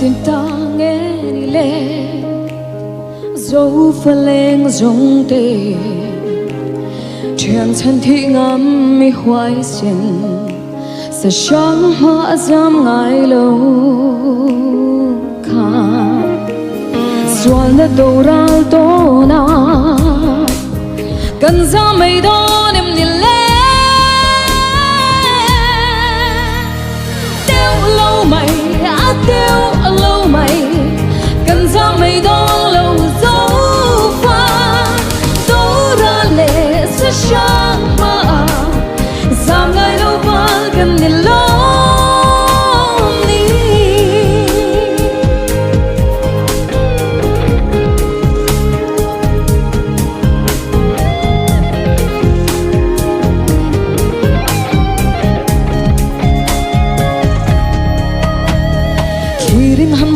tin ta nghe đi lệ dấu phật lên giống tê trường thân thị ngắm mi hoài xin sẽ sáng hóa dám ngại lâu khả xuân đã đầu ra tô na cần ra mây đó em nhìn lên tiêu lâu mày tiêu lâu mày cần ra mây đó lâu dấu pha dấu ra lệ sẽ sáng mà dám ngày lâu và cần nhìn lâu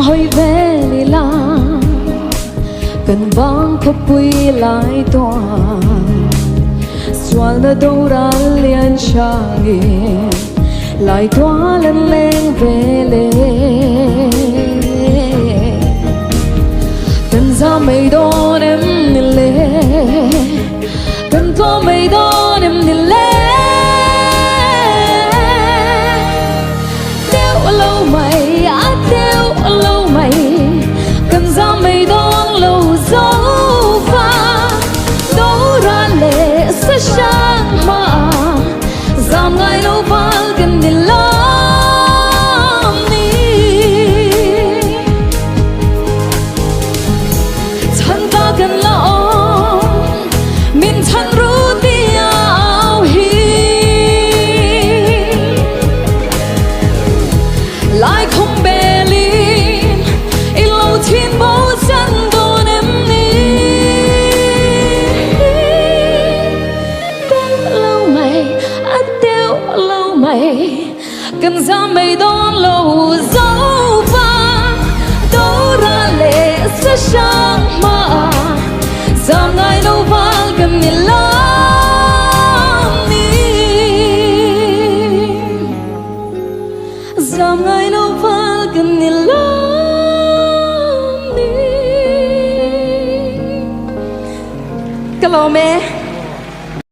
hơi về lì la cần vang khóc bụi lại tỏa xuân đã đâu ra liền trang nghiền lại tỏa lần lên về lệ cần ra mây đón em nhìn lệ cần có mây đón em nhìn lệ tiêu lâu mày tiêu lâu mày cần ra mây đón lâu dấu pha đấu ra lệ sẽ sáng mà dám ngày lâu và cần nhìn lắm đi thân ta cần lo mình thân ru tiêu hi lại không bề lin lâu thiên bố chân đồn em đi tiêu lâu mày tiêu lâu mày cần ra mây đón lâu dấu pha đấu ra lệ sẽ sáng mà dám ngày lâu và cần nhìn lắm đi dám ngày lâu và cần nhìn lắm Hello, mẹ.